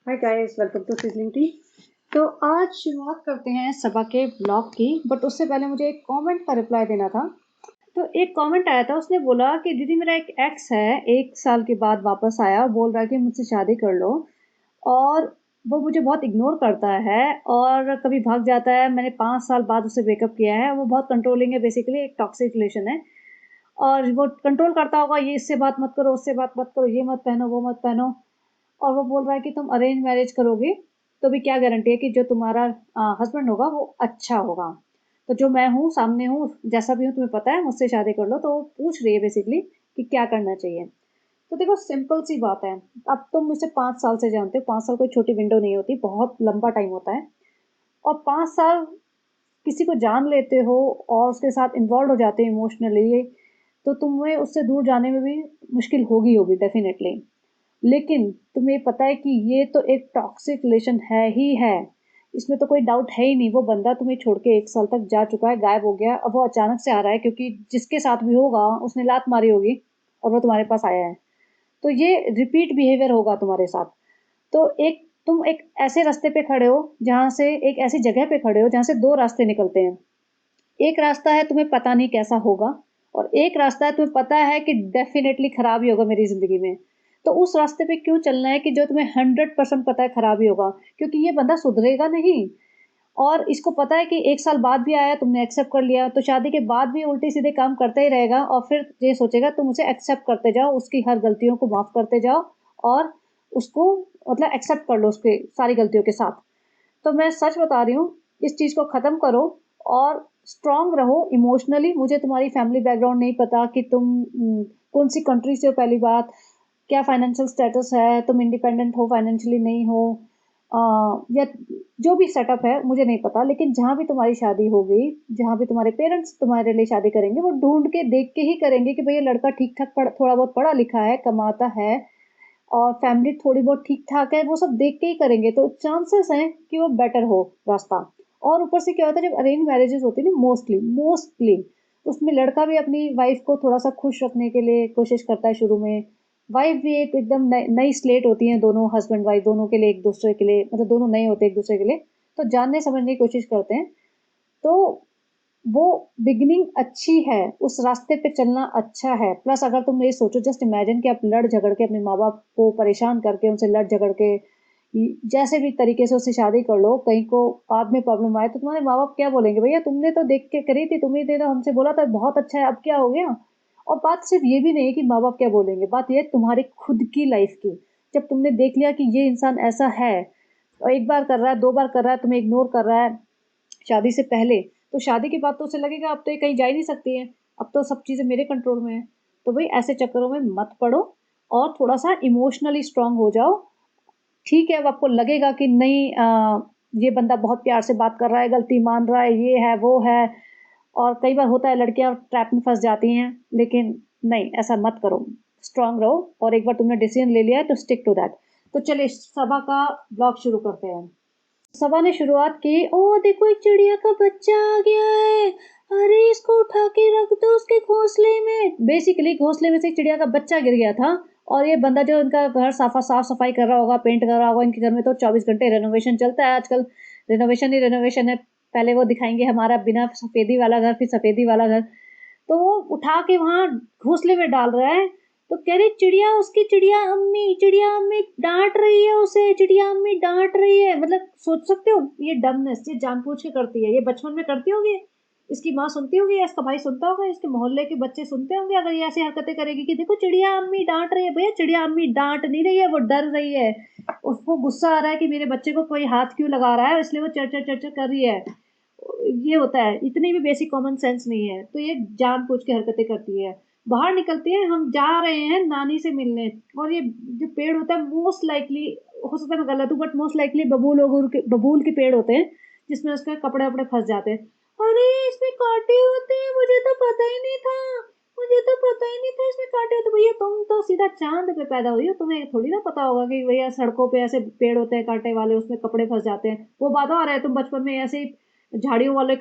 Hi guys, welcome to sizzling tea. तो आज शुरुआत करते हैं सबा के ब्लॉग की, बट उससे पहले मुझे एक कमेंट का रिप्लाई देना था। तो एक कमेंट आया था, उसने बोला कि दीदी मेरा एक एक्स है, 1 साल के बाद वापस आया, बोल रहा है कि मुझसे शादी कर लो और वो मुझे बहुत इग्नोर करता है और कभी भाग जाता है। मैंने 5 साल बाद उसे ब्रेकअप किया है। वो बहुत कंट्रोलिंग है, बेसिकली एक टॉक्सिक रिलेशन है और वो कंट्रोल करता होगा, ये इससे बात मत करो, उससे बात मत करो, ये मत पहनो, वो मत पहनो। और वो बोल रहा है कि तुम अरेंज मैरिज करोगे तो भी क्या गारंटी है कि जो तुम्हारा हस्बैंड होगा वो अच्छा होगा। तो जो मैं हूँ, सामने हूँ, जैसा भी हूँ, तुम्हें पता है, मुझसे शादी कर लो। तो वो पूछ रही है बेसिकली कि क्या करना चाहिए। तो देखो, सिंपल सी बात है। अब तुम मुझसे 5 साल से जानते हो। 5 साल कोई छोटी विंडो नहीं होती, बहुत लंबा टाइम होता है। और 5 साल किसी को जान लेते हो और उसके साथ इन्वॉल्व हो जाते हो इमोशनली, तो तुम्हें उससे दूर जाने में भी मुश्किल होगी होगी डेफिनेटली। लेकिन तुम्हें पता है कि ये तो एक टॉक्सिक रिलेशन है ही है। इसमें तो कोई डाउट है ही नहीं। वो बंदा तुम्हें छोड़ के 1 साल तक जा चुका है, गायब हो गया। अब वो अचानक से आ रहा है क्योंकि जिसके साथ भी होगा उसने लात मारी होगी और वो तुम्हारे पास आया है। तो ये रिपीट बिहेवियर होगा तुम्हारे साथ। तो तुम एक ऐसे रास्ते पे खड़े हो, जहाँ से एक ऐसी जगह पे खड़े हो जहाँ से दो रास्ते निकलते हैं। एक रास्ता है तुम्हें पता नहीं कैसा होगा, और एक रास्ता है तुम्हें पता है कि डेफिनेटली खराब ही होगा मेरी जिंदगी में। तो उस रास्ते पे क्यों चलना है कि जो तुम्हें 100% पता है खराब ही होगा, क्योंकि ये बंदा सुधरेगा नहीं। और इसको पता है कि 1 साल बाद भी आया, तुमने एक्सेप्ट कर लिया, तो शादी के बाद भी उल्टे सीधे काम करता ही रहेगा और फिर ये सोचेगा तुम उसे एक्सेप्ट करते जाओ, उसकी हर गलतियों को माफ करते जाओ और उसको मतलब एक्सेप्ट कर लो उसके सारी गलतियों के साथ। तो मैं सच बता रही हूँ, इस चीज़ को ख़त्म करो और स्ट्रांग रहो इमोशनली। मुझे तुम्हारी फैमिली बैकग्राउंड नहीं पता कि तुम कौन सी कंट्री से हो, पहली बात, क्या फाइनेंशियल स्टेटस है, तुम इंडिपेंडेंट हो फाइनेंशियली, नहीं हो, या जो भी सेटअप है मुझे नहीं पता। लेकिन जहाँ भी तुम्हारी शादी होगी, जहाँ भी तुम्हारे पेरेंट्स तुम्हारे लिए शादी करेंगे, वो ढूंढ के देख के ही करेंगे कि भैया लड़का ठीक ठाक थोड़ा बहुत पढ़ा लिखा है, कमाता है और फैमिली थोड़ी बहुत ठीक ठाक है, वो सब देख के ही करेंगे। तो चांसेस हैं कि वो बेटर हो रास्ता। और ऊपर से क्या होता है, जब अरेंज मैरिजेस होती है ना, मोस्टली मोस्टली उसमें लड़का भी अपनी वाइफ को थोड़ा सा खुश रखने के लिए कोशिश करता है शुरू में। वाइफ भी एक एकदम नई स्लेट होती है, दोनों हस्बैंड वाइफ दोनों के लिए, एक दूसरे के लिए, मतलब दोनों नए होते हैं एक दूसरे के लिए, तो जानने समझने की कोशिश करते हैं। तो वो बिगिनिंग अच्छी है, उस रास्ते पे चलना अच्छा है। प्लस अगर तुम ये सोचो, जस्ट इमेजिन कि आप लड़ झगड़ के अपने माँ बाप को परेशान करके, उनसे लड़ झगड़ के जैसे भी तरीके से उससे शादी कर लो, कहीं को बाद में प्रॉब्लम आए तो तुम्हारे माँ बाप क्या बोलेंगे, भैया तुमने तो देख के करी थी, तुम्हें तो हमसे बोला था बहुत अच्छा है, अब क्या हो गया। और बात सिर्फ ये भी नहीं है कि माँ बाप क्या बोलेंगे, बात यह है तुम्हारी खुद की लाइफ की। जब तुमने देख लिया कि ये इंसान ऐसा है और एक बार कर रहा है, 2 बार कर रहा है, तुम्हें इग्नोर कर रहा है शादी से पहले, तो शादी के बाद तो उसे लगेगा अब तो ये कहीं जा ही नहीं सकती है, अब तो सब चीज़ें मेरे कंट्रोल में है। तो भाई ऐसे चक्करों में मत पड़ो और थोड़ा सा इमोशनली स्ट्रांग हो जाओ। ठीक है, अब आपको लगेगा कि नहीं, ये बंदा बहुत प्यार से बात कर रहा है, गलती मान रहा है, ये है वो है, और कई बार होता है लड़कियां ट्रैप में फंस जाती हैं, लेकिन नहीं, ऐसा मत करो। स्ट्रांग रहो और एक बार तुमने डिसीजन ले लिया है तो स्टिक टू दैट। तो चलिए सभा का ब्लॉग शुरू करते हैं। सभा ने शुरुआत की, ओ देखो एक चिड़िया का बच्चा आ गया है, अरे इसको उठा के रख दो उसके घोंसले में। बेसिकली घोंसले में से एक चिड़िया का बच्चा गिर गया था और ये बंदा जो इनका घर साफ सफाई कर रहा होगा, पेंट कर रहा होगा, इनके घर में तो 24 घंटे रेनोवेशन चलता है आजकल। रेनोवेशन ही रेनोवेशन है। पहले वो दिखाएंगे हमारा बिना सफेदी वाला घर, फिर सफेदी वाला घर। तो वो उठा के वहां घोंसले में डाल रहा है। तो कह रही चिड़िया, उसकी चिड़िया अम्मी डांट रही है उसे, चिड़िया अम्मी डांट रही है। मतलब सोच सकते हो ये डमनेस, ये जानबूझ के करती है, ये बचपन में करती होगी, इसकी माँ सुनती होगी, इसका भाई सुनता होगा, इसके मोहल्ले के बच्चे सुनते होंगे अगर ये ऐसी हरकतें करेगी कि देखो चिड़िया अम्मी डांट रही है। भैया चिड़िया अम्मी डांट नहीं रही है, वो डर रही है। उसको गुस्सा आ रहा है कि मेरे बच्चे को कोई हाथ क्यों लगा रहा है, इसलिए वो चर चर चर कर रही है। ये होता है, इतनी भी बेसिक कॉमन सेंस नहीं है, तो ये जानबूझ के हरकतें करती है। बाहर निकलती है, हम जा रहे हैं नानी से मिलने, और ये जो पेड़ होता है मोस्ट लाइकली, हो सकता है मैं गलत हूँ, बट मोस्ट लाइकली बबूल के पेड़ होते हैं जिसमें उसके कपड़े वपड़े फंस जाते हैं। अरे इसमें कांटे होते हैं, मुझे तो पता ही नहीं था, मुझे तो पता ही नहीं था इसमें कांटे होते। भैया तुम तो सीधा चांद पे पैदा हुई हो, तुम्हें थोड़ी ना पता होगा कि भैया सड़कों पे ऐसे पेड़ होते हैं कांटे वाले, उसमें कपड़े फंस जाते हैं। वो बात और है, तुम बचपन में ऐसे ही झाड़ियों वाले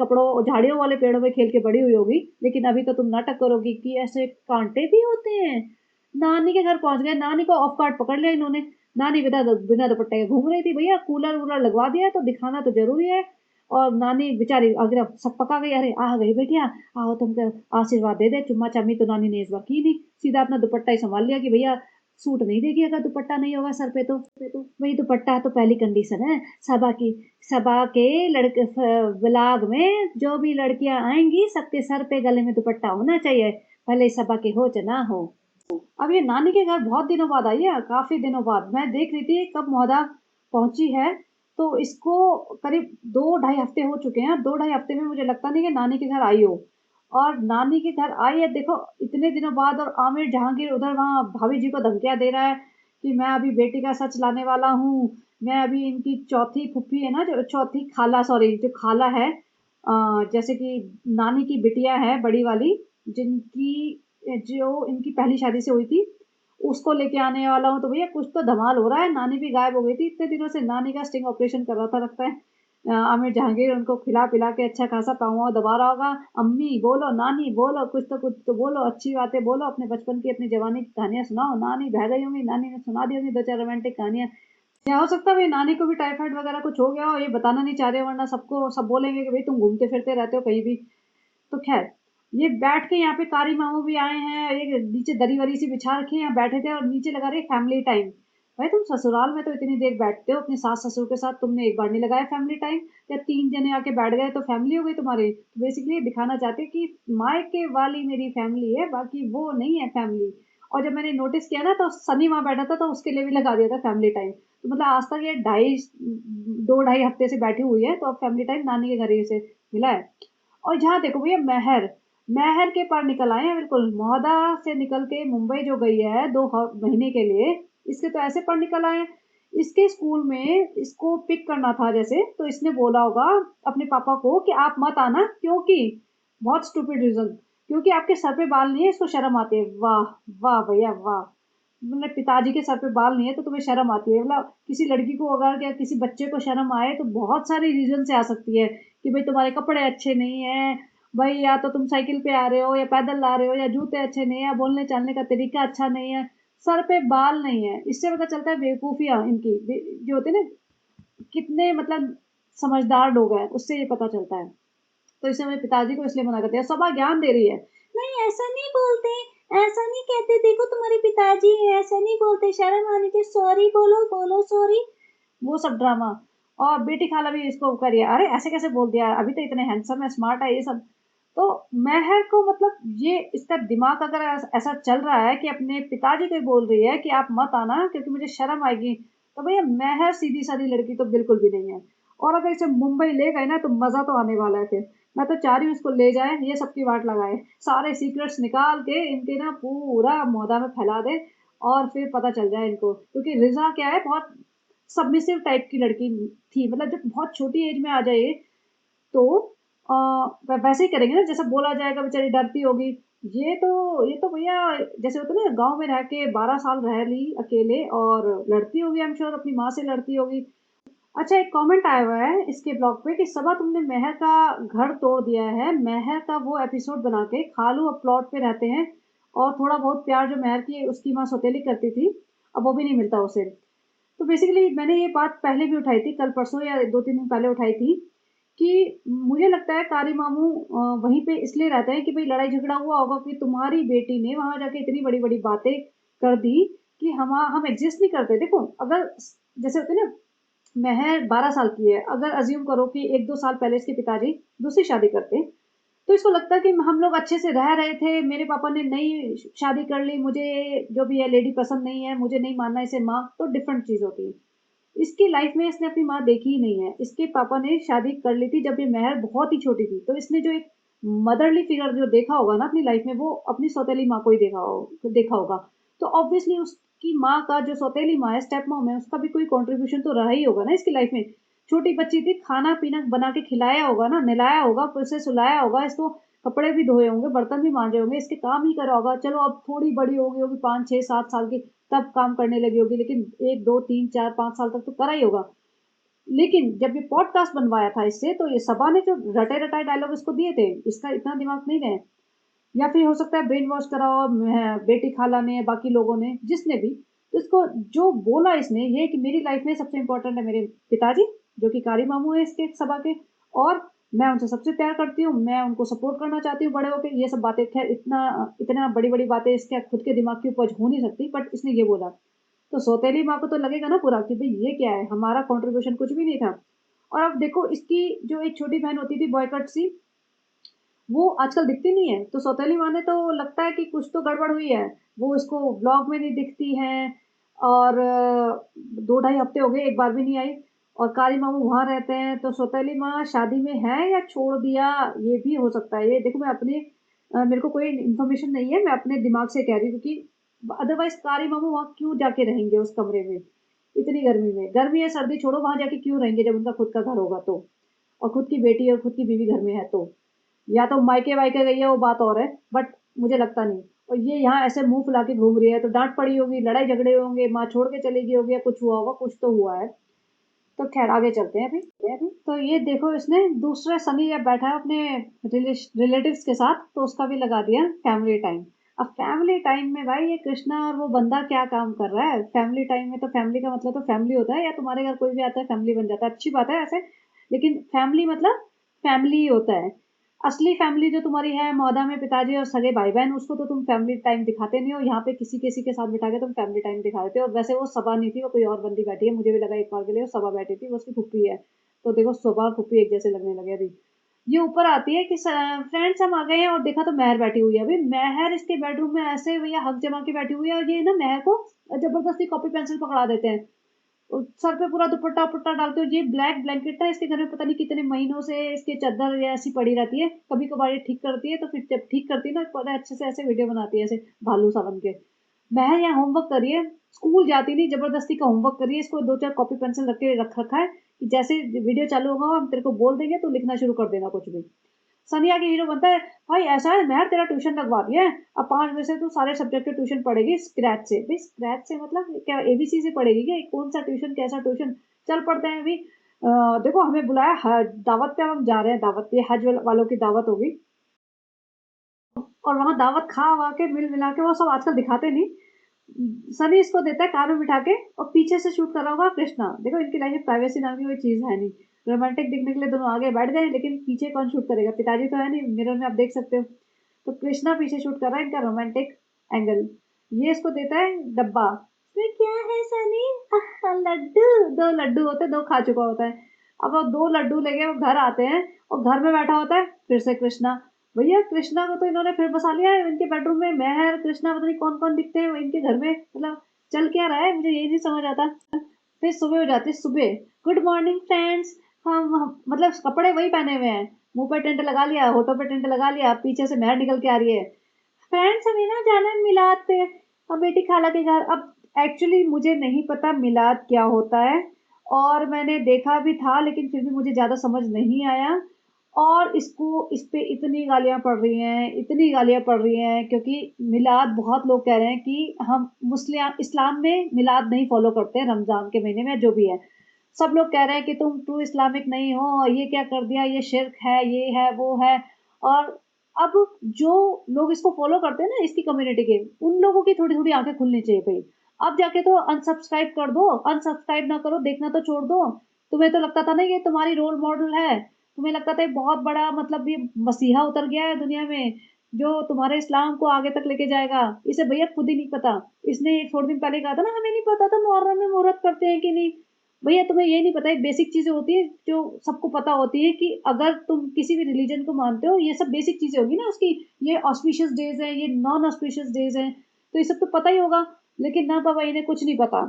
पेड़ों में खेल के बड़ी हुई होगी, लेकिन अभी तो तुम नाटक करोगी कि ऐसे कांटे भी होते हैं। नानी के घर पहुंच गए, नानी को ऑफ गार्ड पकड़ लिया इन्होंने। नानी बिना बिना दुपट्टे के घूम रही थी। भैया कूलर वूलर लगवा दिया तो दिखाना तो जरूरी है। और नानी बेचारी अगर सब पका गई, अरे आ गई बेटिया, आओ तुमको आशीर्वाद दे दे। चुम्मा चामी तो नानी ने इस बार की नहीं, सीधा अपना दुपट्टा ही संभाल लिया कि भैया सूट नहीं देगी अगर दुपट्टा नहीं होगा सर पे तो। वही दुपट्टा तो पहली कंडीशन है सबा की। सबा के लड़के ब्लाग में जो भी लड़कियां आएंगी सबके सर पे गले में दुपट्टा होना चाहिए, भले सबा के हो चाहे ना हो। अब ये नानी के घर बहुत दिनों बाद आई है, काफी दिनों बाद। मैं देख रही थी कब मोहदा पहुंची है, तो इसको करीब 2-2.5 हफ्ते हो चुके हैं। 2-2.5 हफ्ते में मुझे लगता नहीं कि नानी के घर आई हो। और नानी के घर आई है देखो इतने दिनों बाद, और आमिर जहांगीर उधर वहां भाभी जी को धमकियां दे रहा है कि मैं अभी बेटी का सच लाने वाला हूँ। मैं अभी इनकी चौथी फुफ्फी है ना, जो चौथी खाला, सॉरी जो खाला है, जैसे कि नानी की बिटिया है बड़ी वाली, जिनकी जो इनकी पहली शादी से हुई थी, उसको लेके आने वाला हूँ। तो भैया कुछ तो धमाल हो रहा है। नानी भी गायब हो गई थी इतने दिनों से, नानी का स्टिंग ऑपरेशन कर रहा था लगता है आमिर जहांगीर, उनको खिला पिला के अच्छा खासा पाँव दबा रहा होगा। अम्मी बोलो, नानी बोलो, कुछ तो बोलो, अच्छी बातें बोलो, अपने बचपन की अपनी जवानी की कहानियां सुनाओ। नानी बह गई होंगी, नानी ने सुना दी होंगी 2-4 रोमांटिक कहानियां। क्या हो सकता है भाई नानी को भी टाइफाइड वगैरह कुछ हो गया हो, ये बताना नहीं चाह रहे, वरना सबको सब बोलेंगे कि भाई तुम घूमते फिरते रहते हो कहीं भी। तो खैर ये बैठ के यहाँ पे कारी मामू भी आए हैं, एक नीचे दरी वरी सी बिछा रखी है, यहाँ बैठे थे और नीचे लगा रहे फैमिली टाइम। भाई तुम ससुराल में तो इतनी देर बैठते हो अपने सास ससुर के साथ, तुमने एक बार नहीं लगाया फैमिली टाइम? या 3 जने आके बैठ गए तो फैमिली हो गई तुम्हारी? तो बेसिकली दिखाना चाहते हैं कि मायके वाली मेरी फैमिली है, बाकी वो नहीं है फैमिली। और जब मैंने नोटिस किया ना तो सनी वहां बैठा था तो उसके लिए भी लगा दिया था फैमिली टाइम। तो मतलब आज तक ये 2-2.5 हफ्ते से बैठी हुई है, तो अब फैमिली टाइम नानी के घर ही से मिला है। और जहाँ देखो भैया महर, महर के पर निकल आए हैं बिल्कुल। मोहदा से निकल के मुंबई जो गई है 2 महीने के लिए, इसके तो ऐसे पर निकल आए हैं। इसके स्कूल में इसको पिक करना था जैसे, तो इसने बोला होगा अपने पापा को कि आप मत आना, क्योंकि बहुत स्टूपिड रीजन, क्योंकि आपके सर पे बाल नहीं है, इसको शर्म आती है। वाह वाह भैया वाह। मतलब पिताजी के सर पे बाल नहीं है तो तुम्हें शर्म आती है? मतलब किसी लड़की को अगर या किसी बच्चे को शर्म आए तो बहुत सारी रीजन से आ सकती है कि भाई तुम्हारे कपड़े अच्छे नहीं है, भाई या तो तुम साइकिल पे आ रहे हो या पैदल ला रहे हो, या जूते अच्छे नहीं है, या बोलने चालने का तरीका अच्छा नहीं है, सर पे बाल नहीं है। इससे पता चलता है बेवकूफियां इनकी जो होती है ना, कितने मतलब समझदार लोग हैं, उससे ये पता चलता है। तो इसे मेरे पिताजी को इसलिए मना करते हैं, सबा ज्ञान दे रही है। नहीं ऐसा नहीं बोलते, ऐसा नहीं कहते, देखो तुम्हारे पिताजी हैं, ऐसा नहीं बोलते, शर्म आनी चाहिए, सॉरी बोलो, बोलो सॉरी। वो सब ड्रामा। और बेटी खाला भी इसको करिए, अरे ऐसे कैसे बोल दिया, अभी तो इतने हैंडसम है, स्मार्ट है, ये सब। तो महर को मतलब ये इसका दिमाग अगर ऐसा चल रहा है कि अपने पिताजी को ही बोल रही है कि आप मत आना क्योंकि मुझे शर्म आएगी, तो भैया महर सीधी सादी लड़की तो बिल्कुल भी नहीं है। और अगर इसे मुंबई ले गए ना तो मजा तो आने वाला है फिर। मैं तो चाह रही हूँ इसको ले जाए, ये सबकी वाट लगाए, सारे सीक्रेट्स निकाल के इनके ना पूरा मोहदा में फैला दे, और फिर पता चल जाए इनको। क्योंकि रिजा क्या है, बहुत सबमिसिव टाइप की लड़की थी, मतलब जब बहुत छोटी एज में आ जाए तो वैसे ही करेंगे ना जैसा बोला जाएगा, बेचारी डरती होगी। ये तो भैया जैसे होता है ना, गांव में रह के 12 साल रह ली अकेले, और लड़ती होगी, आई एम श्योर अपनी माँ से लड़ती होगी। अच्छा एक कमेंट आया हुआ है इसके ब्लॉग पे कि सबा तुमने मेहर का घर तोड़ दिया है। मेहर का वो एपिसोड बना के खालू अब प्लॉट पे रहते हैं, और थोड़ा बहुत प्यार जो मेहर की उसकी माँ सौतेली करती थी, अब वो भी नहीं मिलता उसे। तो बेसिकली मैंने ये बात पहले भी उठाई थी, कल परसों या 2-3 दिन पहले उठाई थी, कि मुझे लगता है कारी मामू वहीं पे इसलिए रहते हैं कि भाई लड़ाई झगड़ा हुआ होगा कि तुम्हारी बेटी ने वहां जाके इतनी बड़ी बड़ी बातें कर दी कि हम एग्जिस्ट नहीं करते। देखो अगर जैसे होते हैं ना, महर 12 साल की है, अगर अज्यूम करो कि 1-2 साल पहले इसके पिताजी दूसरी शादी करते, तो इसको लगता है कि हम लोग अच्छे से रह रहे थे, मेरे पापा ने नई शादी कर ली, मुझे जो भी है लेडी पसंद नहीं है, मुझे नहीं मानना इसे माँ, तो डिफरेंट चीज होती है। इसकी लाइफ में इसने अपनी माँ देखी ही नहीं है। इसके पापा ने शादी कर ली थी जब ये महर बहुत ही छोटी थी, तो इसने जो एक मदरली फिगर जो देखा होगा ना अपनी लाइफ में, वो अपनी सौतेली माँ को ही देखा होगा। तो ऑब्वियसली उसकी माँ का जो सौतेली माँ है, स्टेप मॉम है, उसका भी कोई कॉन्ट्रीब्यूशन तो रहा ही होगा ना इसकी लाइफ में। छोटी बच्ची थी, खाना पीना बना के खिलाया होगा ना, नहलाया होगा, फिर से सुलाया होगा इसको, कपड़े भी धोए होंगे, बर्तन भी मांजे होंगे, इसके काम ही करा होगा। चलो अब थोड़ी बड़ी हो गई होगी, 5-6-7 साल की, तब काम करने लगी होगी, लेकिन 1-2-3-4-5 साल तक तो करा ही होगा। लेकिन जब ये पॉडकास्ट बनवाया था इससे, तो ये सबा ने जो रटे रटाए डायलॉग इसको दिए थे, इसका इतना दिमाग नहीं रहे। या फिर हो सकता है ब्रेन वॉश करा हो बेटी खाला ने, बाकी लोगों ने, जिसने भी। तो इसको जो बोला इसने ये कि मेरी लाइफ में सबसे इम्पोर्टेंट है मेरे पिताजी, जो कि कारी मामू है इसके सभा के, और मैं उनसे सबसे प्यार करती हूँ, मैं उनको सपोर्ट करना चाहती हूँ बड़े होके। ये सब बातें खैर इतना बड़ी-बड़ी बातें इसके खुद के दिमाग की उपज हो नहीं सकती, बट इसने ये बोला। तो सौतेली माँ को तो लगेगा ना पूरा कि भई ये क्या है, हमारा कंट्रीब्यूशन कुछ भी नहीं था। और अब देखो इसकी जो एक छोटी बहन होती थी बॉयकट सी, वो आजकल दिखती नहीं है। तो सौतेली माँ ने तो लगता है कि कुछ तो गड़बड़ हुई है। वो इसको व्लॉग में नहीं दिखती हैं और 2 ढाई हफ्ते हो गए, एक बार भी नहीं आई। और कारी मामू वहाँ रहते हैं, तो सौतेली माँ शादी में है या छोड़ दिया, ये भी हो सकता है। ये देखो मैं अपने मेरे को कोई इन्फॉर्मेशन नहीं है, मैं अपने दिमाग से कह रही हूँ, क्योंकि अदरवाइज़ कारी मामू वहाँ क्यों जाके रहेंगे उस कमरे में, इतनी गर्मी में? गर्मी या सर्दी छोड़ो, वहाँ जाके क्यों रहेंगे जब उनका खुद का घर होगा तो? और खुद की बेटी और खुद की बीवी घर में है तो? या तो मायके-वायके गई है वो बात और है, बट मुझे लगता नहीं। और ये यहाँ ऐसे मुँह फुला के घूम रही है, तो डाँट पड़ी होगी, लड़ाई झगड़े होंगे, माँ छोड़ के चली गई होगी या कुछ हुआ होगा, कुछ तो हुआ है। तो ख़ैर आगे चलते हैं अभी। तो ये देखो इसने दूसरा सनी जब बैठा है अपने रिलेटिव्स के साथ, तो उसका भी लगा दिया फैमिली टाइम। अब फैमिली टाइम में भाई ये कृष्णा और वो बंदा क्या काम कर रहा है? फैमिली टाइम में तो फैमिली का मतलब तो फैमिली होता है, या तुम्हारे घर कोई भी आता है फैमिली बन जाता है, अच्छी बात है ऐसे, लेकिन फैमिली मतलब फैमिली ही होता है। असली फैमिली जो तुम्हारी है मौदा में पिताजी और सगे भाई बहन, उसको तो तुम फैमिली टाइम दिखाते नहीं हो। यहाँ पे किसी किसी के साथ बिठा के तुम फैमिली टाइम दिखा देते हो। और वैसे वो सबा नहीं थी, वो कोई और बंदी बैठी है, मुझे भी लगा एक बार के लिए वो सबा बैठी थी, वो उसकी फुप्पी है। तो देखो सबा और फुप्पी एक जैसे लगने लगे अभी। ये ऊपर आती है कि फ्रेंड्स हम आ गए हैं, और देखा तो मेहर बैठी हुई है। अभी मेहर इसके बेडरूम में ऐसे भैया हक जमा के बैठी हुई है, और ये ना मेहर को जबरदस्ती कॉपी पेंसिल पकड़ा देते हैं। सर पे पूरा दुपट्टा वुपट्टा डाल के। ये ब्लैक ब्लैंकेट था इसके घर में, पता नहीं कितने महीनों से इसकी चादर ये ऐसी पड़ी रहती है। कभी कभार ये ठीक करती है, तो फिर जब ठीक करती है ना बड़े अच्छे से ऐसे वीडियो बनाती है ऐसे भालू सा बन के। मैं यहाँ होमवर्क करिए, स्कूल जाती नहीं, जबरदस्ती का होमवर्क करिए। इसको 2-4 कॉपी पेंसिल रख के रख रखा है कि जैसे वीडियो चालू होगा हम तेरे को बोल देंगे तो लिखना शुरू कर देना कुछ भी। सनी आके हीरो बनता है, भाई ऐसा है मैं तेरा ट्यूशन लगवा दिया है, अब 5 बजे से तू सारे सब्जेक्ट के ट्यूशन पढ़ेगी स्क्रैच से। भाई स्क्रैच से मतलब क्या एबीसी से पढ़ेगी क्या? कौन सा ट्यूशन, कैसा ट्यूशन? चल पढ़ते हैं अभी। देखो हमें बुलाया दावत पे, हम जा रहे हैं दावत पे, हज वालों की दावत होगी, और वहां दावत खा वा के मिल मिला के वो सब आजकल दिखाते नहीं। सनी इसको देता है कार में बिठा के, और पीछे से शूट कर रहा होगा कृष्णा। देखो इनकी लाइफ में प्राइवेसी नाम की कोई चीज है नहीं। रोमांटिक दिखने के लिए दोनों आगे बैठ गए, लेकिन पीछे कौन शूट करेगा? पिताजी तो है नहीं, मिरर में आप देख सकते हो। तो कृष्णा पीछे शूट कर रहा है इनका रोमांटिक एंगल। ये इसको देता है डब्बा, इसमें क्या है सनी? लड्डू। 2 लड्डू होते हैं, 2 खा चुका होता है। अब वो 2 लड्डू लेके वो घर आते हैं, और घर में बैठा होता है फिर से कृष्णा। भैया कृष्णा को तो इन्होंने फिर बसा लिया है इनके बेडरूम में। मेहर कृष्णा पता नहीं कौन कौन दिखते हैं इनके घर में, मतलब चल क्या रहा है मुझे यही नहीं समझ आता। फिर सुबह हो जाती है, सुबह गुड मॉर्निंग फ्रेंड्स। हम मतलब कपड़े वही पहने हुए हैं, मुंह पे टेंट लगा लिया, होठों पे टेंट लगा लिया, पीछे से मेहर निकल के आ रही है, फ्रेंड्स हमें ना जाना है मिलाद पे, अब बेटी खाला के घर। अब एक्चुअली मुझे नहीं पता मिलाद क्या होता है, और मैंने देखा भी था लेकिन फिर भी मुझे ज़्यादा समझ नहीं आया। और इस पे इतनी गालियाँ पड़ रही हैं, इतनी गालियाँ पड़ रही हैं, क्योंकि मिलाद बहुत लोग कह रहे हैं कि हम मुस्लिम इस्लाम में मिलाद नहीं फॉलो करते हैं रमज़ान के महीने में, जो भी है। सब लोग कह रहे हैं कि तुम ट्रू इस्लामिक नहीं हो, ये क्या कर दिया, ये शिर्क है, ये है, वो है। और अब जो लोग इसको फॉलो करते हैं ना इसकी कम्युनिटी के, उन लोगों की थोड़ी-थोड़ी आँखें खुलनी चाहिए भई। अब जाके तो अनसब्सक्राइब कर दो, अनसब्सक्राइब ना करो, देखना तो छोड़ दो। तुम्हें तो लगता था ना ये तुम्हारी रोल मॉडल है, तुम्हें लगता था ये बहुत बड़ा मतलब ये मसीहा उतर गया है दुनिया में, जो तुम्हारे इस्लाम को आगे तक लेके जाएगा। इसे भैया खुद ही नहीं पता। इसने थोड़े दिन पहले कहा था ना हमें नहीं पता था मुहर्रम में मुहूर्त करते हैं कि नहीं। भैया तुम्हें ये नहीं पता, एक बेसिक चीज़ें होती हैं जो सबको पता होती है कि अगर तुम किसी भी रिलीजन को मानते हो, ये सब बेसिक चीज़ें होगी ना उसकी। ये ऑस्पिशियस डेज़ हैं, ये नॉन ऑस्पिशियस डेज़ हैं, तो ये सब तो पता ही होगा। लेकिन ना बाबा इन्हें कुछ नहीं पता।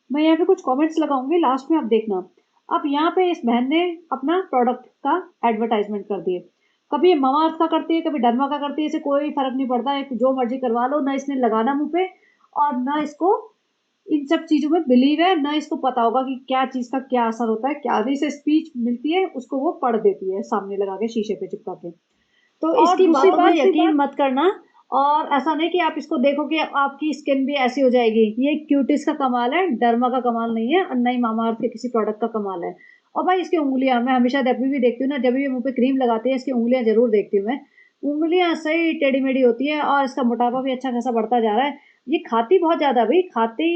मैं यहाँ पे कुछ कमेंट्स लगाऊंगी लास्ट में, आप देखना। अब यहाँ पे इस बहन ने अपना प्रोडक्ट का एडवर्टाइजमेंट कर दिए। कभी ये ममाअर्थ का करती है, कभी डर्मा का करती है, इसे कोई फर्क नहीं पड़ता है, जो मर्जी करवा लो, ना इसने लगाना मुंह पे, और ना इसको इन सब चीज़ों में बिलीव है, ना इसको पता होगा कि क्या चीज़ का क्या असर होता है, क्या नहीं। इसे स्पीच मिलती है, उसको वो पढ़ देती है सामने लगा के शीशे पे चिपका के। तो और इसकी दूसरी बातों में बात यकीन मत करना। और ऐसा नहीं कि आप इसको देखो कि आपकी स्किन भी ऐसी हो जाएगी। ये क्यूटिस का कमाल है, डर्मा का कमाल नहीं है, और ना ही मामाअर्थ के किसी प्रोडक्ट का कमाल है। और भाई इसकी उंगलियां मैं हमेशा जब भी देखती हूँ ना, जब भी ये मुंह पे क्रीम लगाती है, इसकी उंगलियां जरूर देखती हूँ मैं। उंगलियां सही टेढ़ी मेढ़ी होती है, और इसका मोटापा भी अच्छा खासा बढ़ता जा रहा है। ये खाती बहुत ज़्यादा भाई, खाती।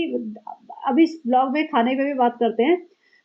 अभी इस ब्लॉग में खाने पे भी बात करते हैं।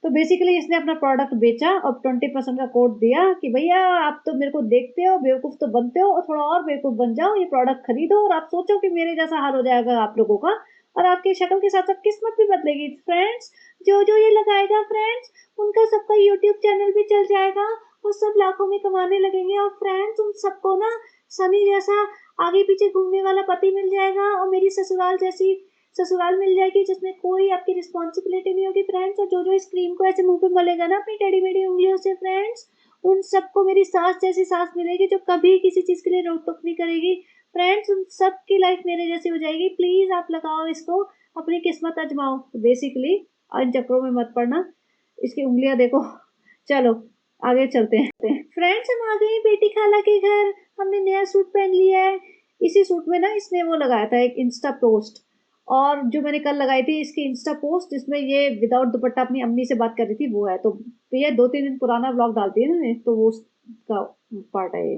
तो बेसिकली इसने अपना प्रोडक्ट बेचा और 20% का कोड दिया कि भैया आप तो मेरे को देखते हो, बेवकूफ़ तो बनते हो और थोड़ा और बेवकूफ़ बन जाओ, ये प्रोडक्ट खरीदो और आप सोचो कि मेरे जैसा हाल हो जाएगा आप लोगों का और आपकी शक्ल के साथ साथ किस्मत भी बदलेगी। फ्रेंड्स, जो ये लगाएगा फ्रेंड्स, उनका सबका यूट्यूब चैनल भी चल जाएगा और सब लाखों में कमाने लगेंगे। और फ्रेंड्स, उन सबको ना सनी जैसा आगे पीछे घूमने वाला पति मिल जाएगा और मेरी ससुराल जैसी ससुराल मिल जाएगी जिसमें कोई आपकी रिस्पॉन्सिबिलिटी नहीं होगी फ्रेंड्स। और जो इस क्रीम को ऐसे मुंह पे मलेगा ना अपनी टेढ़ी मेढ़ी उंगलियों से फ्रेंड्स, उन सबको मेरी सास जैसी सास मिलेगी जो कभी किसी चीज़ के लिए रोक टोक नहीं करेगी फ्रेंड्स। उन सब की लाइफ मेरे जैसी हो जाएगी। प्लीज़ आप लगाओ इसको, अपनी किस्मत आजमाओ। तो बेसिकली इन चक्करों में मत पड़ना। इसकी उंगलियां देखो। चलो आगे चलते हैं। फ्रेंड्स, हम आ गए बेटी खाला के घर। हमने नया सूट पहन लिया है। इसी सूट में ना इसने वो लगाया था एक इंस्टा पोस्ट, और जो मैंने कल लगाई थी इसकी इंस्टा पोस्ट जिसमें ये विदाउट दुपट्टा अपनी अम्मी से बात कर रही थी वो है। तो ये 2-3 दिन पुराना व्लॉग डालती है ना, तो वो उसका पार्ट है ये।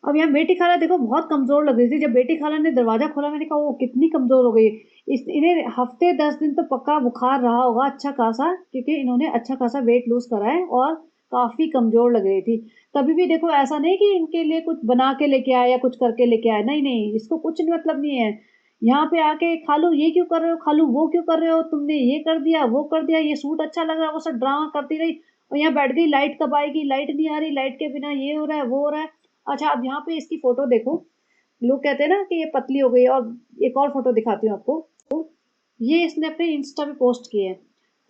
अब यहाँ बेटी खाला देखो बहुत कमजोर लग रही थी। जब बेटी खाला ने दरवाजा खोला मैंने कहा वो कितनी कमजोर हो गई। इन्हें हफ्ते 10 दिन तो पक्का बुखार रहा होगा अच्छा खासा, क्योंकि इन्होंने अच्छा खासा वेट लूज करा है और काफी कमजोर लग रही थी। तभी भी देखो ऐसा नहीं कि इनके लिए कुछ बना के लेके आया या कुछ करके लेके आया, नहीं नहीं, इसको कुछ मतलब नहीं है। यहाँ पे आके खालू ये क्यों कर रहे हो, खालू वो क्यों कर रहे हो, तुमने ये कर दिया वो कर दिया, ये सूट अच्छा लग रहा है, वो सब ड्रामा करती रही। और यहाँ बैठ गई लाइट कब आएगी, लाइट नहीं आ रही, लाइट के बिना ये हो रहा है वो हो रहा है। अच्छा अब यहाँ पे इसकी फोटो देखो। लोग कहते हैं ना कि ये पतली हो गई। और एक और फोटो दिखाती हूँ आपको। तो ये इसने अपने इंस्टा पे पोस्ट किए हैं।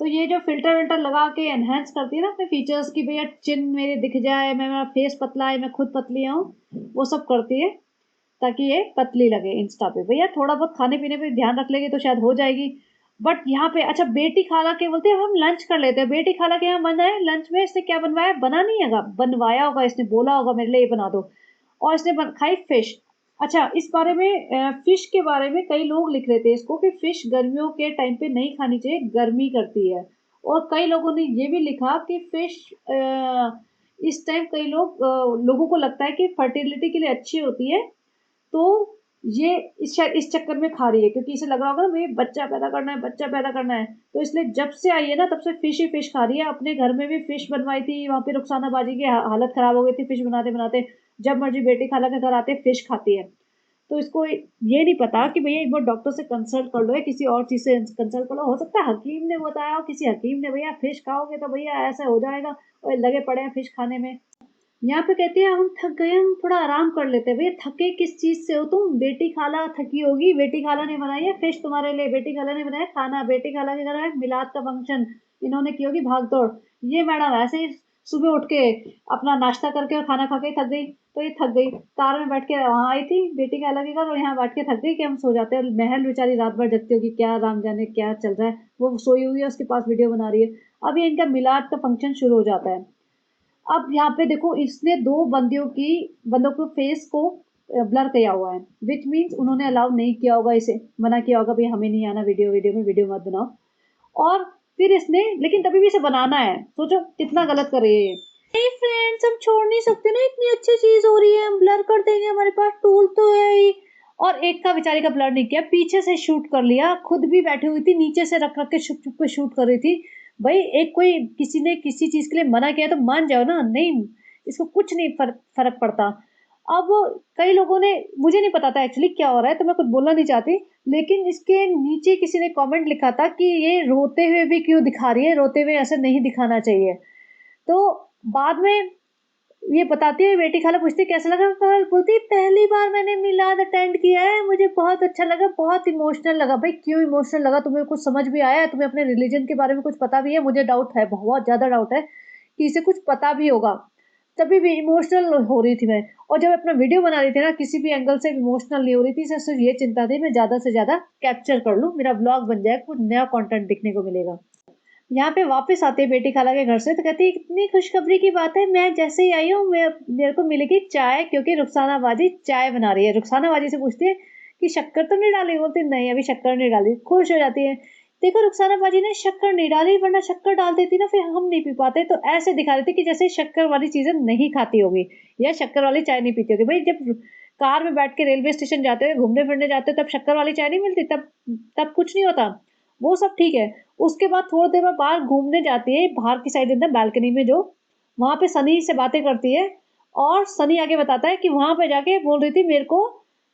तो ये जो फिल्टर विल्टर लगा के एनहेंस करती है ना अपने फीचर्स की, भैया चिन मेरे दिख जाए, मेरा फेस पतला है, मैं खुद पतली हूँ, वो सब करती है ताकि ये पतली लगे इंस्टा पे। भैया थोड़ा बहुत खाने पीने पे ध्यान रख लेगी तो शायद हो जाएगी। बट यहाँ पे अच्छा बेटी खाला के बोलते हैं हम लंच कर लेते हैं। बेटी खाला के यहाँ बना है लंच में, इसने क्या बनवाया, बना नहीं है, बनवाया होगा इसने, बोला होगा मेरे लिए ये बना दो, और इसने खाई फिश। अच्छा इस बारे में फिश के बारे में कई लोग लिख रहे थे इसको कि फिश गर्मियों के टाइम पे नहीं खानी चाहिए, गर्मी करती है। और कई लोगों ने ये भी लिखा कि फिश इस टाइम कई लोगों को लगता है कि फर्टिलिटी के लिए अच्छी होती है। तो ये इस चक्कर में खा रही है क्योंकि इसे लग रहा होगा ना भाई बच्चा पैदा करना है, बच्चा पैदा करना है। तो इसलिए जब से आई है ना तब से फिश ही फिश खा रही है। अपने घर में भी फिश बनवाई थी, वहां पे रुखसाना बाजी की हालत खराब हो गई थी फिश बनाते बनाते। जब मर्जी बेटी खाला के घर आते फिश खाती है। तो इसको ये नहीं पता कि भैया एक बार डॉक्टर से कंसल्ट कर लो या किसी और चीज से कंसल्ट कर लो। हो सकता है हकीम ने बताया हो, किसी हकीम ने भैया फिश खाओगे तो भैया ऐसा हो जाएगा, और लगे पड़े हैं फिश खाने में। यहाँ पे कहते हैं हम थक गए, हम थोड़ा आराम कर लेते हैं। भैया थके किस चीज से हो तुम, बेटी खाला थकी होगी, बेटी खाला ने बनाई है फिश तुम्हारे लिए, बेटी खाला ने बनाया खाना, बेटी खाला के घर में मिलाद का फंक्शन, इन्होंने की होगी भाग दौड़। ये मैडम ऐसे ही सुबह उठ के अपना नाश्ता करके और खाना खा के थक गई, तो ये थक गई। कार में बैठ के वहां आई थी बेटी खाला के घर और यहाँ बैठ के थक गई कि हम सो जाते हैं। महल बेचारी रात भर जगती होगी, क्या राम जाने क्या चल रहा है, वो सोई हुई है उसके पास वीडियो बना रही है। अब ये इनका मिलाद का फंक्शन शुरू हो जाता है। अब यहाँ पे देखो इसने दो बंदों को फेस को ब्लर किया हुआ है, विच मीन्स उन्होंने अलाउ नहीं किया होगा, इसे मना किया होगा भाई हमें नहीं आना वीडियो मत बनाओ। और फिर इसने, लेकिन तभी भी इसे बनाना है, सोचो कितना गलत कर रही है ये। नहीं फ्रेंड्स, हम छोड़ नहीं सकते ना, इतनी अच्छी चीज हो रही है, हम ब्लर कर देंगे, हमारे पास टूल तो है ही। और एक का बेचारी का ब्लर नहीं किया, पीछे से शूट कर लिया, खुद भी बैठी हुई थी नीचे से रख रख के छुप छुप के शूट कर रही थी। भाई एक कोई किसी ने किसी चीज के लिए मना किया तो मान जाओ ना, नहीं इसको कुछ नहीं फर्क पड़ता। अब कई लोगों ने, मुझे नहीं पता था एक्चुअली क्या हो रहा है तो मैं कुछ बोलना नहीं चाहती, लेकिन इसके नीचे किसी ने कमेंट लिखा था कि ये रोते हुए भी क्यों दिखा रही है, रोते हुए ऐसे नहीं दिखाना चाहिए। तो बाद में ये बताती है बेटी खाला पूछती कैसा लगा, बोलती पहली बार मैंने मिलाद अटेंड किया है, मुझे बहुत अच्छा लगा, बहुत इमोशनल लगा। भाई क्यों इमोशनल लगा, तुम्हें कुछ समझ भी आया है, तुम्हें अपने रिलीजन के बारे में कुछ पता भी है? मुझे डाउट है, बहुत ज्यादा डाउट है कि इसे कुछ पता भी होगा, तभी भी इमोशनल हो रही थी मैं। और जब अपना वीडियो बना रही थी ना किसी भी एंगल से इमोशनल नहीं हो रही थी, सिर्फ ये चिंता थी मैं ज्यादा से ज्यादा कैप्चर कर लूँ, मेरा ब्लॉग बन जाए, कुछ नया कंटेंट दिखने को मिलेगा। यहाँ पे वापस आते हैं बेटी खाला के घर से तो कहती है कितनी खुशखबरी की बात है, मैं जैसे ही आई हूँ मेरे को मिलेगी चाय, क्योंकि रुखसाना बाजी चाय बना रही है। रुखसाना बाजी से पूछती है कि शक्कर तो नहीं डाली, बोलती नहीं अभी शक्कर नहीं डाली। खुश हो जाती है, देखो रुखसाना बाजी ने शक्कर नहीं डाली, वरना शक्कर डाल देती ना फिर हम नहीं पी पाते। तो ऐसे दिखा रही थी कि जैसे शक्कर वाली चीजें नहीं खाती होगी या शक्कर वाली चाय नहीं पीती होगी। भाई जब कार में बैठ के रेलवे स्टेशन जाते हो, घूमने फिरने जाते हो, तब शक्कर वाली चाय नहीं मिलती, तब तब कुछ नहीं होता, वो सब ठीक है। उसके बाद थोड़ी देर बाद बाहर घूमने जाती है, बाहर की साइड एकदम बालकनी में, जो वहां पे सनी से बातें करती है, और सनी आगे बताता है कि वहां पे जाके बोल रही थी मेरे को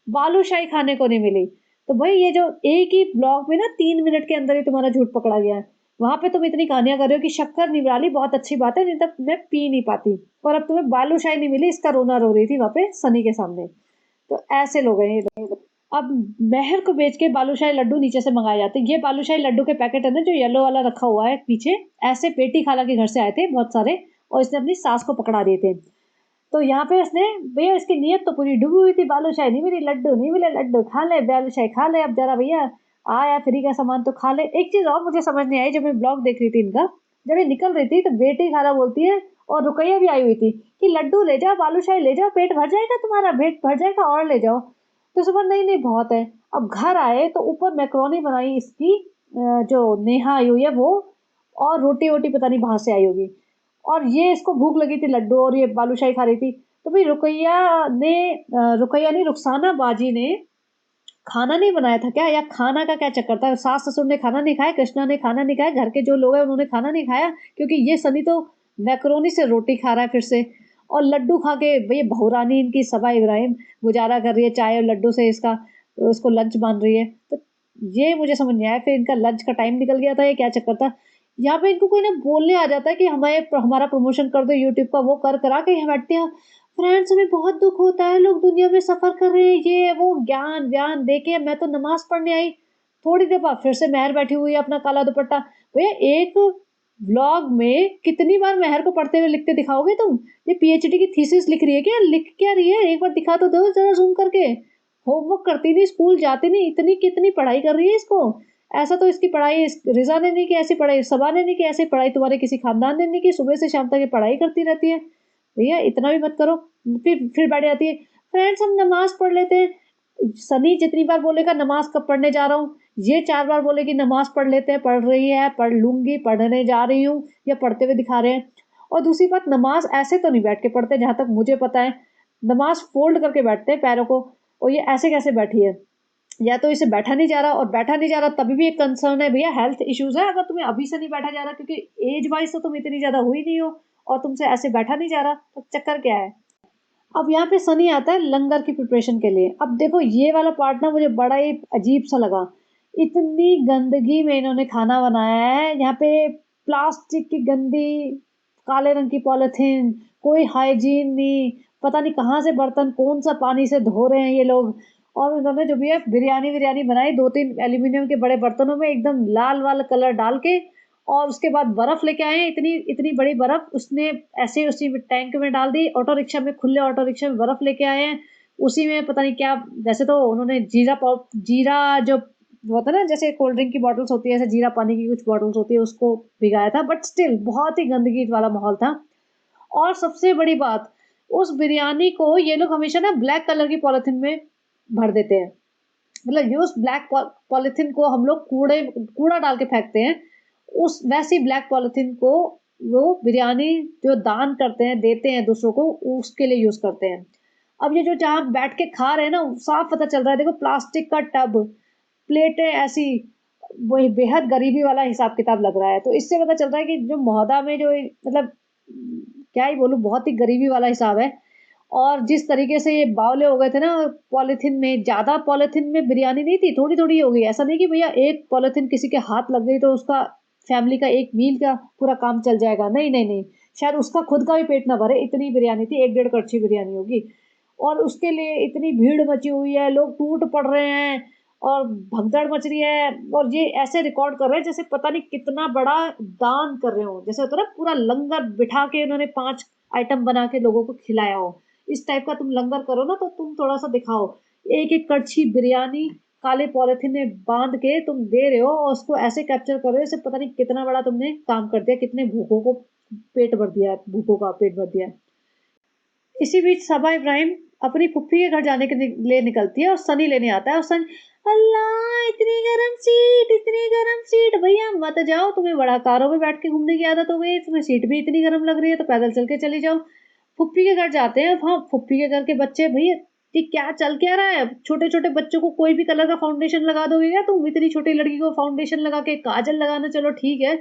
बालूशाही खाने को नहीं मिली। तो भाई ये जो एक ही ब्लॉग में ना 3 मिनट के अंदर ही तुम्हारा झूठ पकड़ा गया है। वहां पे तुम इतनी कहानियां कर रहे हो कि शक्कर नहीं डाली, बहुत अच्छी बात है, नहीं तो मैं पी नहीं पाती, और अब तुम्हें बालूशाही नहीं मिली, इसका रोना रो रही थी वहां पे सनी के सामने। तो ऐसे लोग हैं ये लोग। अब महर को बेच के बालूशाही लड्डू नीचे से मंगाए जाते हैं। ये बालूशाही लड्डू के पैकेट है ना, जो येलो वाला रखा हुआ है पीछे, ऐसे पेटी खाला के घर से आए थे बहुत सारे, और इसने अपनी सास को पकड़ा दिए थे। तो यहाँ पे उसने, भैया इसकी नीयत तो पूरी डूबी हुई थी, बालूशाही नहीं मिली, लड्डू नहीं मिले, लड्डू खा ले, बालूशाही खा ले, अब जरा भैया आया फ्री का सामान तो खा ले। एक चीज और मुझे समझ नहीं आई, जब मैं ब्लॉग देख रही थी इनका, जब ये निकल रही थी तो बेटी खाला बोलती है, और रुकैया भी आई हुई थी, कि लड्डू ले जाओ, बालूशाही ले जाओ, पेट भर जाएगा तुम्हारा, पेट भर जाएगा, और ले जाओ। तो सुबह नहीं नहीं बहुत है। अब घर आए तो ऊपर मैक्रोनी बनाई इसकी, जो नेहा आई हुई है वो, और रोटी वोटी पता नहीं बाहर से आई होगी, और ये इसको भूख लगी थी लड्डू, और ये बालूशाही खा रही थी। तो भाई रुकैया नहीं, रुखसाना बाजी ने खाना नहीं बनाया था क्या, या खाना का क्या चक्कर था, सास ससुर ने खाना नहीं खाया, कृष्णा ने खाना नहीं खाया, घर के जो लोग हैं उन्होंने खाना नहीं खाया, क्योंकि ये सनी तो मैक्रोनी से रोटी खा रहा है फिर से, और लड्डू खा के भैया बहुरानी इनकी सबा इब्राहिम गुजारा कर रही है चाय और लड्डू से, इसका उसको लंच मान रही है। तो ये मुझे समझ नहीं आया, फिर इनका लंच का टाइम निकल गया था, ये क्या चक्कर था। यहाँ पे इनको कोई ना बोलने आ जाता है कि हमारे हमारा प्रमोशन कर दो यूट्यूब का, वो कर करा के यहाँ बैठते हैं, फ्रेंड्स हमें बहुत दुख होता है, लोग दुनिया में सफर कर रहे हैं, ये वो ज्ञान व्यान देके, मैं तो नमाज पढ़ने आई। थोड़ी देर बाद फिर से मेहर बैठी हुई है अपना काला दुपट्टा। भैया एक व्लॉग में कितनी बार मेहर को पढ़ते हुए लिखते दिखाओगे तुम, ये पीएचडी की थीसिस लिख रही है क्या, लिख क्या रही है, एक बार दिखा तो दो जरा जूम करके। होमवर्क करती नहीं, स्कूल जाती नहीं, इतनी कितनी पढ़ाई कर रही है इसको। ऐसा तो इसकी पढ़ाई रिजा ने नहीं की ऐसी पढ़ाई, सबा ने नहीं की ऐसी पढ़ाई, तुम्हारे किसी खानदान ने नहीं की, सुबह से शाम तक ये पढ़ाई करती रहती है। भैया इतना भी मत करो। फिर बैठ जाती है, फ्रेंड्स हम नमाज पढ़ लेते हैं। सनी जितनी बार बोलेगा नमाज कब पढ़ने जा रहा हूँ, ये 4 बार बोलेगी नमाज पढ़ लेते हैं, पढ़ रही है, पढ़ लूंगी, पढ़ने जा रही हूँ, या पढ़ते हुए दिखा रहे हैं। और दूसरी बात, नमाज ऐसे तो नहीं बैठ के पढ़ते, जहां तक मुझे पता है नमाज फोल्ड करके बैठते हैं पैरों को, और ये ऐसे कैसे बैठी है। या तो इसे बैठा नहीं जा रहा, और बैठा नहीं जा रहा तभी भी एक कंसर्न है, भैया हेल्थ इश्यूज है, अगर तुम्हें अभी से नहीं बैठा जा रहा, क्योंकि एज वाइज तो तुम इतनी ज्यादा हुई नहीं हो, और तुमसे ऐसे बैठा नहीं जा रहा, तो चक्कर क्या है। अब यहाँ पे सनी आता है लंगर की प्रिपरेशन के लिए। अब देखो ये वाला पार्ट ना मुझे बड़ा ही अजीब सा लगा, इतनी गंदगी में इन्होंने खाना बनाया है, यहाँ पे प्लास्टिक की गंदी काले रंग की पॉलिथीन, कोई हाइजीन नहीं, पता नहीं कहाँ से बर्तन कौन सा पानी से धो रहे हैं ये लोग। और उन्होंने जो भी है बिरयानी बिरयानी बनाई 2-3 एल्यूमिनियम के बड़े बर्तनों में, एकदम लाल वाला कलर डाल के, और उसके बाद बर्फ लेके आए, इतनी इतनी बड़ी बर्फ उसने ऐसे उसी टैंक में डाल दी, ऑटो रिक्शा में, खुले ऑटो रिक्शा में बर्फ लेके आए हैं, उसी में पता नहीं क्या, वैसे तो उन्होंने जीरा जो होता है ना, जैसे कोल्ड ड्रिंक की बॉटल्स होती है, ऐसे जीरा पानी की कुछ बॉटल्स होती है, उसको भिगाया था, बट स्टिल बहुत ही गंदगी वाला माहौल था। और सबसे बड़ी बात, उस बिरयानी को ये लोग हमेशा ना ब्लैक कलर की पॉलिथीन में भर देते हैं, मतलब ये उस ब्लैक पॉलिथीन को हम लोग कूड़ा डाल के फेंकते हैं, उस वैसी ब्लैक पॉलिथीन को वो बिरयानी जो दान करते हैं, देते हैं दूसरों को, उसके लिए यूज करते हैं। अब ये जो जहाँ बैठ के खा रहे हैं ना, साफ पता चल रहा है, देखो प्लास्टिक का टब, प्लेटें ऐसी, वही बेहद गरीबी वाला हिसाब किताब लग रहा है। तो इससे पता चल रहा है कि जो महोदा में जो, मतलब क्या ही बोलूं, बहुत ही गरीबी वाला हिसाब है। और जिस तरीके से ये बावले हो गए थे ना, पॉलिथीन में, ज्यादा पॉलिथीन में बिरयानी नहीं थी, थोड़ी थोड़ी हो गई, ऐसा नहीं कि भैया एक पॉलिथीन किसी के हाथ लग गई तो उसका फैमिली का एक मील का पूरा काम चल जाएगा, नहीं नहीं नहीं, शायद उसका खुद का भी पेट ना भरे, इतनी बिरयानी थी, 1-1.5 कड़छी बिरयानी होगी। और उसके लिए इतनी भीड़ मची हुई है, लोग टूट पड़ रहे हैं, और भगदड़ मच रही है, और ये ऐसे रिकॉर्ड कर रहे हैं जैसे पता नहीं कितना बड़ा दान कर रहे हो, जैसे होता है ना पूरा लंगर बिठा के उन्होंने 5 आइटम बना के लोगों को खिलाया हो, इस टाइप का तुम लंगर करो ना, तो तुम थोड़ा सा दिखाओ। एक एक कड़छी बिरयानी काले पॉलिथीन में बांध के तुम दे रहे हो, और उसको ऐसे कैप्चर कर रहे हो जैसे पता नहीं कितना बड़ा तुमने काम कर दिया, कितने भूखों को पेट भर दिया, भूखों का पेट भर दिया। इसी बीच सबा इब्राहिम अपनी फुफ्फी के घर जाने के लिए निकलती है, और सनी लेने आता है, और सनी, अल्लाह इतनी गर्म सीट, भैया मत जाओ, तुम्हें बड़ा कारों में बैठ के घूमने की आदत हो गई, तुम्हें सीट भी इतनी गर्म लग रही है, तो पैदल चल के चली जाओ। फुप्पी के घर जाते हैं, हाँ फुप्पी के घर के बच्चे भैया कि क्या चल क्या रहा है। छोटे-छोटे बच्चों को कोई भी कलर का फाउंडेशन लगा दोगे क्या तुम? इतनी छोटी लड़की को फाउंडेशन लगा के, काजल लगाना चलो ठीक है,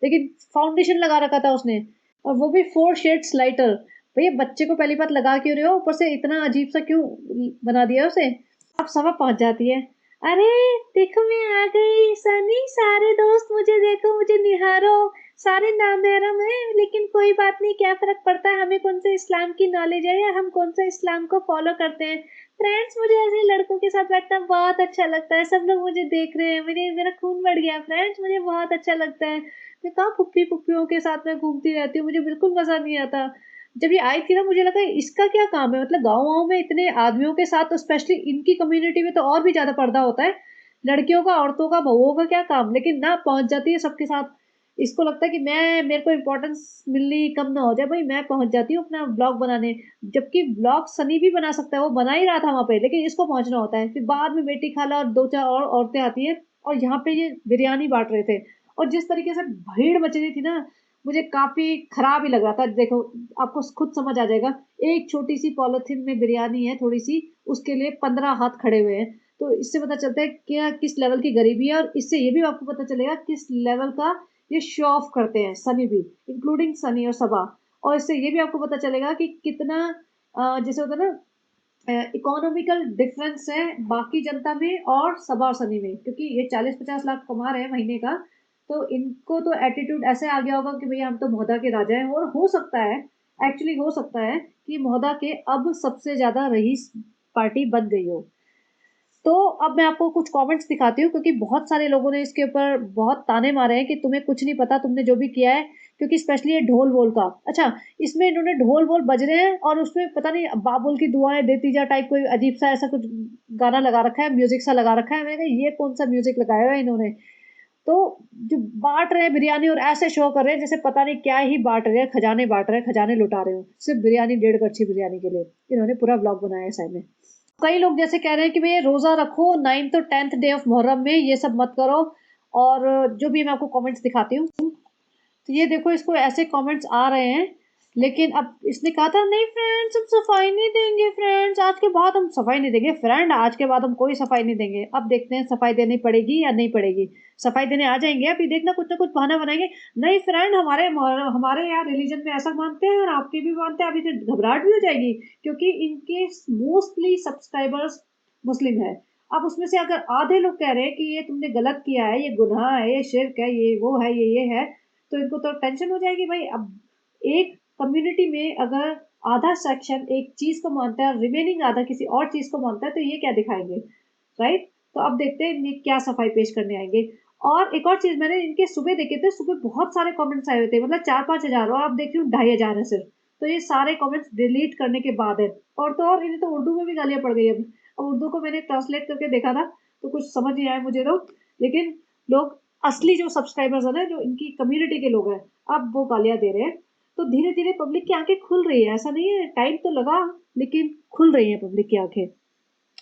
लेकिन फाउंडेशन लगा रखा था उसने, और वो भी 4 शेड्स लाइटर। भैया बच्चे को पहली बात लगा क्यों रहे हो? ऊपर से इतना अजीब-सा क्यों बना दिया उसे? अब सवा पहुँच जाती है। अरे! देखो मैं आ गई, सनी सारे दोस्त मुझे देखो, मुझे निहारो, सारे नामहरम हैं, लेकिन कोई बात नहीं, क्या फ़र्क पड़ता है, हमें कौन से इस्लाम की नॉलेज है या हम कौन सा इस्लाम को फ़ॉलो करते हैं। फ्रेंड्स, मुझे ऐसे लड़कों के साथ बैठना बहुत अच्छा लगता है, सब लोग मुझे देख रहे हैं, मेरा खून बढ़ गया फ्रेंड्स, मुझे बहुत अच्छा लगता है। मैं कहाँ फूफी-फूफियों के साथ में घूमती रहती हूँ, मुझे बिल्कुल मज़ा नहीं आता। जब ये आई थी ना, मुझे लगा इसका क्या काम है, मतलब गाँव-वाँव में इतने आदमियों के साथ, तो स्पेशली इनकी कम्युनिटी में तो और भी ज़्यादा पर्दा होता है। लड़कियों का, औरतों का, बहुओं का क्या काम, लेकिन ना पहुँच जाती है सबके साथ। इसको लगता है कि मेरे को इम्पोर्टेंस मिलनी कम ना हो जाए, भई मैं पहुँच जाती हूँ अपना व्लॉग बनाने। जबकि व्लॉग सनी भी बना सकता है, वो बना ही रहा था वहाँ पे, लेकिन इसको पहुँचना होता है। फिर बाद में बेटी खाला और 2-4 और औरतें आती हैं, और यहाँ पे ये बिरयानी बाँट रहे थे। और जिस तरीके से भीड़ मच रही थी ना, मुझे काफ़ी खराब ही लग रहा था। देखो, आपको खुद समझ आ जाएगा, एक छोटी-सी पॉलिथीन में बिरयानी है थोड़ी-सी, उसके लिए 15 हाथ खड़े हुए हैं। तो इससे पता चलता है क्या किस लेवल की गरीबी है, और इससे ये भी आपको पता चलेगा किस लेवल का ये शो ऑफ करते हैं, सनी भी, इंक्लूडिंग सनी और सबा। और इससे ये भी आपको पता चलेगा कि कितना जैसे होता है ना, इकोनॉमिकल डिफरेंस है बाकी जनता में और सबा और सनी में, क्योंकि ये 40-50 लाख कमा रहे हैं महीने का, तो इनको तो एटीट्यूड ऐसे आ गया होगा कि भैया हम तो मोहदा के राजा हैं। और हो सकता है, एक्चुअली हो सकता है कि मोहदा के अब सबसे ज़्यादा रईस पार्टी बन गई हो। तो अब मैं आपको कुछ कमेंट्स दिखाती हूँ, क्योंकि बहुत सारे लोगों ने इसके ऊपर बहुत ताने मारे हैं कि तुम्हें कुछ नहीं पता, तुमने जो भी किया है, क्योंकि स्पेशली ये ढोल-वोल का। अच्छा, इसमें इन्होंने ढोल-वोल बज रहे हैं और उसमें पता नहीं बाबुल की दुआएँ देती जा टाइप कोई अजीब-सा ऐसा कुछ गाना लगा रखा है, म्यूज़िक सा लगा रखा है। मैंने कहा ये कौन-सा म्यूज़िक लगाया हुआ है इन्होंने? तो जो बाँट रहे हैं बिरयानी, और ऐसे शो कर रहे हैं जैसे पता नहीं क्या ही बाँट रहे हैं, खजाने बाँट रहे हैं, खजाने लुटा रहे हो, सिर्फ़ बिरयानी, डेढ़ कड़छी बिरयानी के लिए। इन्होंने पूरा व्लॉग बनाया है साइड में। कई लोग जैसे कह रहे हैं कि भैया रोज़ा रखो 9th और 10th डे ऑफ मुहर्रम में, ये सब मत करो। और जो भी मैं आपको कमेंट्स दिखाती हूँ। तो ये देखो, इसको ऐसे कमेंट्स आ रहे हैं, लेकिन अब इसने कहा था नहीं फ्रेंड्स, हम सफाई नहीं देंगे फ्रेंड्स, आज के बाद हम सफाई नहीं देंगे फ्रेंड, आज के बाद हम कोई सफाई नहीं देंगे। अब देखते हैं सफाई देनी पड़ेगी या नहीं पड़ेगी। सफाई देने आ जाएंगे, अभी देखना कुछ ना कुछ बहाना बनाएंगे। नहीं फ्रेंड, हमारे यहाँ रिलीजन में ऐसा मानते हैं और आपके भी मानते हैं। अभी तो घबराहट भी हो जाएगी, क्योंकि इनके मोस्टली सब्सक्राइबर्स मुस्लिम है। अब उसमें से अगर आधे लोग कह रहे हैं कि ये तुमने गलत किया है, ये गुनाह है, ये शिर्क है, ये वो है, ये है, तो इनको तो टेंशन हो जाएगी भाई। अब एक कम्युनिटी में अगर आधा सेक्शन एक चीज को मानता है और रिमेनिंग आधा किसी और चीज को मानता है, तो ये क्या दिखाएंगे, राइट? तो अब देखते हैं ये क्या सफाई पेश करने आएंगे। और एक और चीज, मैंने इनके सुबह देखे थे, सुबह बहुत सारे कमेंट्स आए हुए थे, मतलब 4-5 हजार, और अब देख रही हूँ 2,500 है सिर्फ। तो ये सारे कमेंट्स डिलीट करने के बाद है। और तो और इन्हें तो उर्दू में भी गालियां पड़ गई। अब उर्दू को मैंने ट्रांसलेट करके देखा था, तो कुछ समझ नहीं आया मुझे तो। लेकिन लोग, असली जो सब्सक्राइबर्स है ना, जो इनकी कम्युनिटी के लोग हैं, अब वो गालियां दे रहे हैं। तो धीरे धीरे पब्लिक की आंखें खुल रही है, ऐसा नहीं है, टाइम तो लगा, लेकिन खुल रही है पब्लिक की आंखें।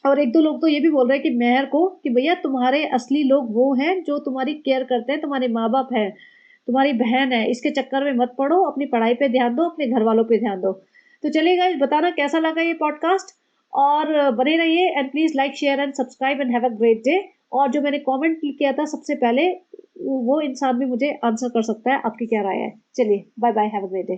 और एक दो लोग तो ये भी बोल रहे हैं कि मेहर को, कि भैया तुम्हारे असली लोग वो हैं जो तुम्हारी केयर करते हैं, तुम्हारे माँ बाप है, तुम्हारी बहन है, इसके चक्कर में मत पड़ो, अपनी पढ़ाई पे ध्यान दो, अपने घर वालों पे ध्यान दो। तो चलिए गाइस, बताना कैसा लगा ये पॉडकास्ट, और बने रहिए, and please like share and subscribe and have a great day. और जो मैंने कमेंट किया था सबसे पहले, वो इंसान भी मुझे आंसर कर सकता है, आपकी क्या राय है। चलिए, bye bye, have a great day.